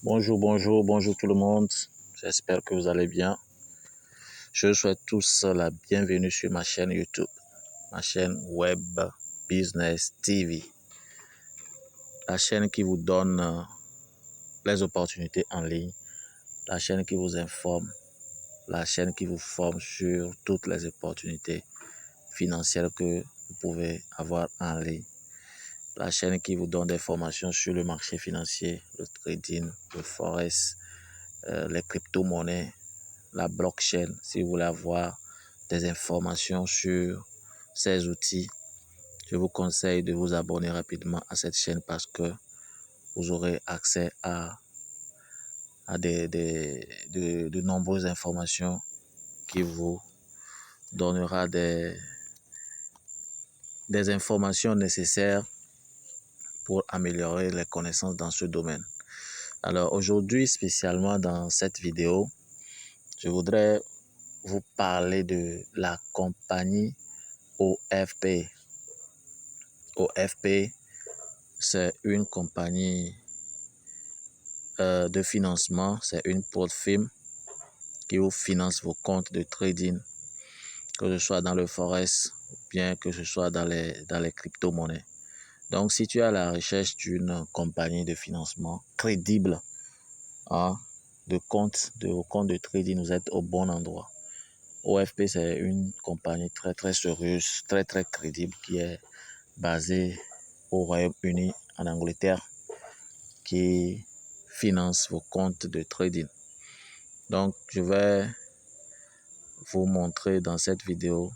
Bonjour tout le monde. J'espère que vous allez bien. Je souhaite tous la bienvenue sur ma chaîne YouTube, ma chaîne Web Business TV, la chaîne qui vous donne les opportunités en ligne, la chaîne qui vous informe, la chaîne qui vous forme sur toutes les opportunités financières que vous pouvez avoir en ligne. La chaîne qui vous donne des formations sur le marché financier, le trading, le forex, les crypto-monnaies, la blockchain. Si vous voulez avoir des informations sur ces outils, je vous conseille de vous abonner rapidement à cette chaîne parce que vous aurez accès à de nombreuses informations qui vous donnera des informations nécessaires pour améliorer les connaissances dans ce domaine. Alors aujourd'hui, spécialement dans cette vidéo, je voudrais vous parler de la compagnie OFP. OFP, c'est une compagnie de financement, c'est une plateforme qui vous finance vos comptes de trading, que ce soit dans le forex ou bien que ce soit dans les crypto-monnaies. Donc, si tu es à la recherche d'une compagnie de financement crédible, de compte de trading, vous êtes au bon endroit. OFP, c'est une compagnie très sérieuse, très crédible qui est basée au Royaume-Uni, en Angleterre, qui finance vos comptes de trading. Donc, je vais vous montrer dans cette vidéo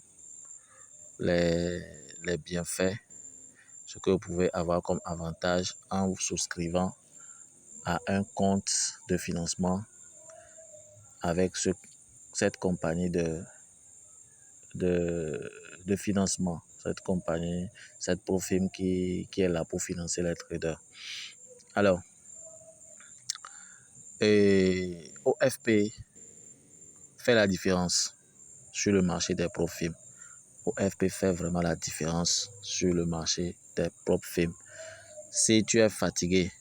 les bienfaits, ce que vous pouvez avoir comme avantage en vous souscrivant à un compte de financement avec cette compagnie de financement, cette profilme qui est là pour financer les traders. Alors, OFP fait la différence sur le marché des profilmes. OFP fait vraiment la différence sur le marché des profilmes. Si tu es fatigué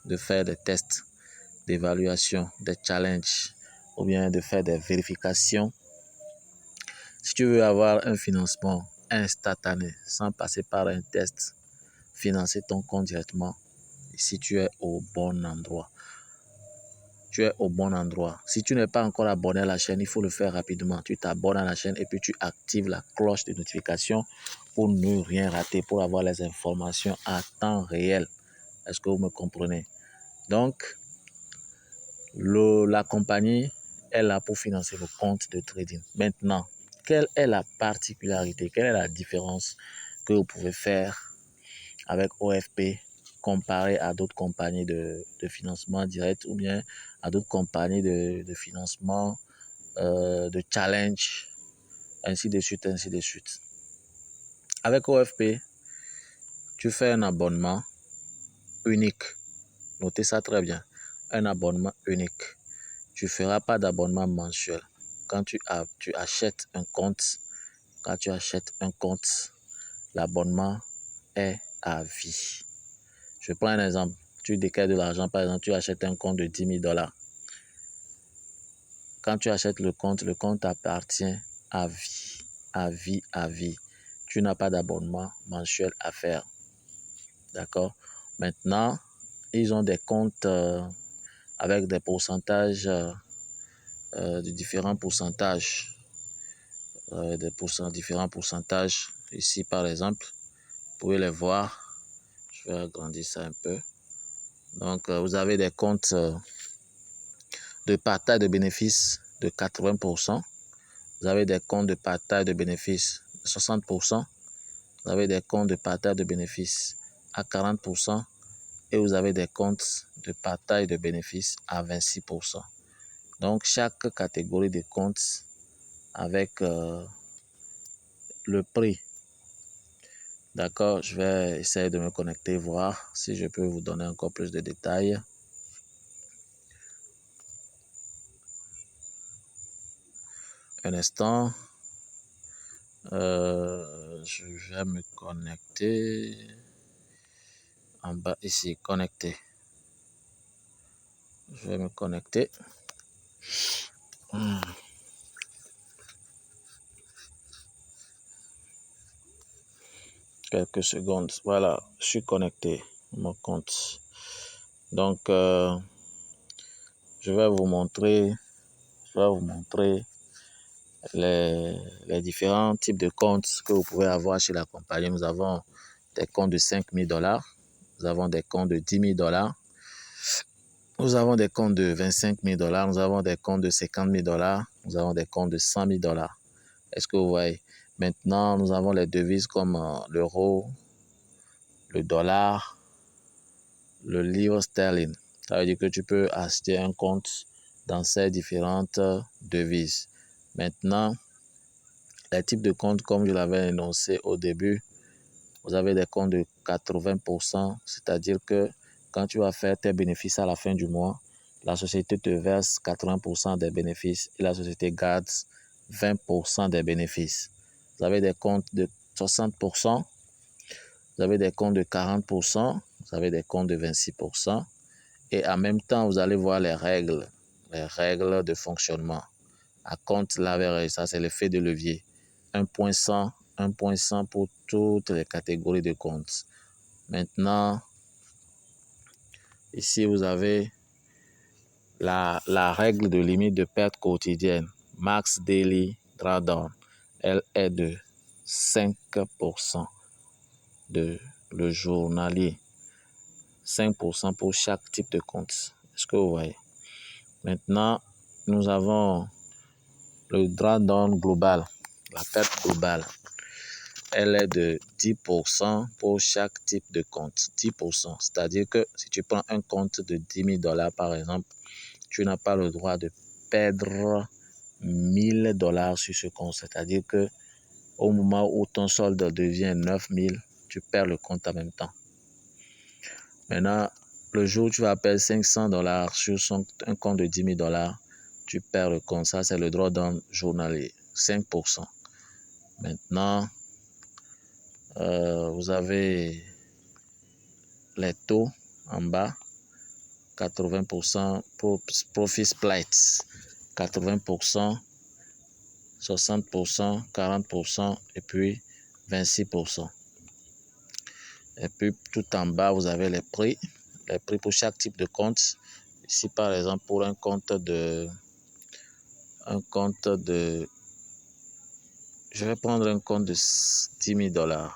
de faire des tests, d'évaluation, des challenges ou bien de faire des vérifications, si tu veux avoir un financement instantané sans passer par un test, financer ton compte directement, si tu es au bon endroit. Tu es au bon endroit. Si tu n'es pas encore abonné à la chaîne, il faut le faire rapidement. Tu t'abonnes à la chaîne et puis tu actives la cloche de notification pour ne rien rater, pour avoir les informations à temps réel. Est-ce que vous me comprenez? Donc, la compagnie est là pour financer vos comptes de trading. Maintenant, quelle est la particularité, quelle est la différence que vous pouvez faire avec OFP comparé à d'autres compagnies de financement direct ou bien à d'autres compagnies de financement, de challenge, ainsi de suite, ainsi de suite. Avec OFP, tu fais un abonnement unique. Notez ça très bien. Un abonnement unique. Tu ne feras pas d'abonnement mensuel. Quand tu achètes un compte, l'abonnement est à vie. Je prends un exemple. Tu décaisses de l'argent, par exemple, tu achètes un compte de 10 000 $. Quand tu achètes le compte appartient à vie, à vie, à vie. Tu n'as pas d'abonnement mensuel à faire. D'accord? Maintenant, ils ont des comptes avec des pourcentages, de différents pourcentages. Différents pourcentages. Ici, par exemple, vous pouvez les voir. Je vais agrandir ça un peu. Donc, vous avez des comptes de partage de bénéfices de 80%. Vous avez des comptes de partage de bénéfices de 60%. Vous avez des comptes de partage de bénéfices à 40%. Et vous avez des comptes de partage de bénéfices à 26%. Donc, chaque catégorie de comptes avec le prix. D'accord, je vais essayer de me connecter, voir si je peux vous donner encore plus de détails. Un instant. Je vais me connecter en bas ici, connecter. Je vais me connecter. Quelques secondes. Voilà, je suis connecté à mon compte. Donc, je vais vous montrer les différents types de comptes que vous pouvez avoir chez la compagnie. Nous avons des comptes de 5 000 $, nous avons des comptes de 10 000 $, nous avons des comptes de 25 000 $, nous avons des comptes de 50 000 $, nous avons des comptes de 100 000 $. Est-ce que vous voyez? Maintenant, nous avons les devises comme l'euro, le dollar, le livre sterling. Ça veut dire que tu peux acheter un compte dans ces différentes devises. Maintenant, les types de comptes, comme je l'avais énoncé au début, vous avez des comptes de 80%, c'est-à-dire que quand tu vas faire tes bénéfices à la fin du mois, la société te verse 80% des bénéfices et la société garde 20% des bénéfices. Vous avez des comptes de 60%, vous avez des comptes de 40%, vous avez des comptes de 26%. Et en même temps, vous allez voir les règles de fonctionnement. À compte l'average, ça c'est l'effet de levier. 1,100 pour toutes les catégories de comptes. Maintenant, ici vous avez la règle de limite de perte quotidienne. Max Daily Drawdown. Elle est de 5% de le journalier. 5% pour chaque type de compte. Est-ce que vous voyez? Maintenant, nous avons le drawdown global, la perte globale. Elle est de 10% pour chaque type de compte. 10%. C'est-à-dire que si tu prends un compte de 10 000 $ par exemple, tu n'as pas le droit de perdre 1 000 $ sur ce compte. C'est-à-dire que au moment où ton solde devient 9 000, tu perds le compte en même temps. Maintenant, le jour où tu vas perdre 500 $ sur un compte de 10 000 $, tu perds le compte. Ça, c'est le drawdown journalier, 5%. Maintenant, vous avez les taux en bas, 80% profit splits, 80%, 60%, 40% et puis 26%. Et puis tout en bas, vous avez les prix pour chaque type de compte. Ici, par exemple, pour un compte de, je vais prendre un compte de 10 000 $.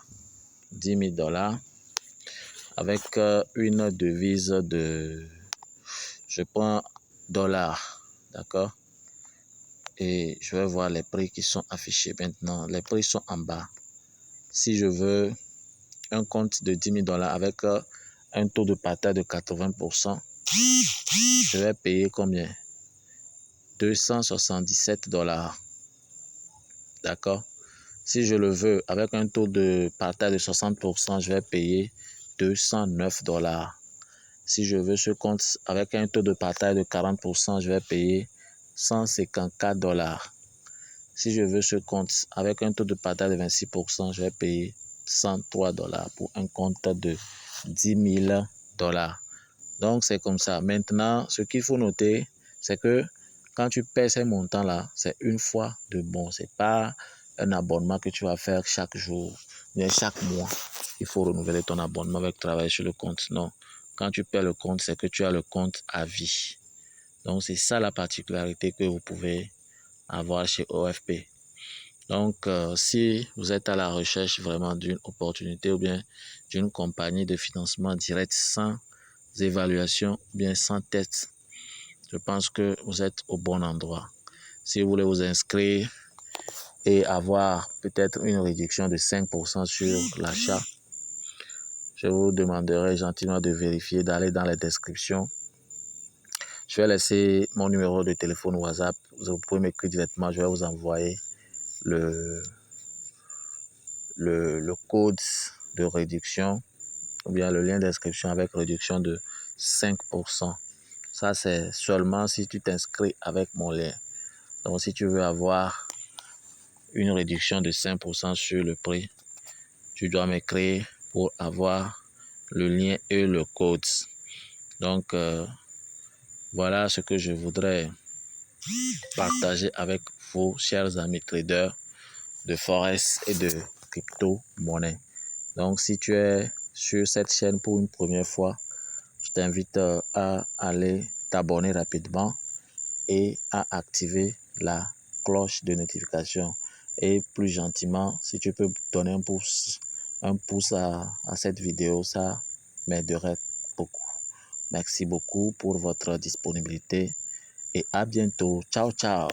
10 000 $ avec une devise de, je prends dollar, d'accord? Et je vais voir les prix qui sont affichés maintenant. Les prix sont en bas. Si je veux un compte de 10 000 $ avec un taux de partage de 80%, je vais payer combien? 277 $. D'accord? Si je le veux avec un taux de partage de 60%, je vais payer 209 $. Si je veux ce compte avec un taux de partage de 40%, je vais payer 154 $. Si je veux ce compte avec un taux de partage de 26%, je vais payer 103 $ pour un compte de 10 000 $. Donc, c'est comme ça. Maintenant, ce qu'il faut noter, c'est que quand tu paies ces montants-là, c'est une fois de bon. Ce n'est pas un abonnement que tu vas faire chaque jour, mais chaque mois. Il faut renouveler ton abonnement avec travailler sur le compte. Non. Quand tu paies le compte, c'est que tu as le compte à vie. Donc, c'est ça la particularité que vous pouvez avoir chez OFP. Donc, si vous êtes à la recherche vraiment d'une opportunité ou bien d'une compagnie de financement direct sans évaluation, bien sans test, je pense que vous êtes au bon endroit. Si vous voulez vous inscrire et avoir peut-être une réduction de 5% sur l'achat, je vous demanderai gentiment de vérifier, d'aller dans les descriptions. Je vais laisser mon numéro de téléphone WhatsApp. Vous pouvez m'écrire directement, je vais vous envoyer le code de réduction ou bien le lien d'inscription avec réduction de 5%. Ça, c'est seulement si tu t'inscris avec mon lien. Donc, si tu veux avoir une réduction de 5% sur le prix, tu dois m'écrire pour avoir le lien et le code. Donc, Voilà ce que je voudrais partager avec vous, chers amis traders de Forex et de crypto-monnaie. Donc, si tu es sur cette chaîne pour une première fois, je t'invite à aller t'abonner rapidement et à activer la cloche de notification. Et plus gentiment, si tu peux donner un pouce à cette vidéo, ça m'aiderait beaucoup. Merci beaucoup pour votre disponibilité et à bientôt. Ciao, ciao.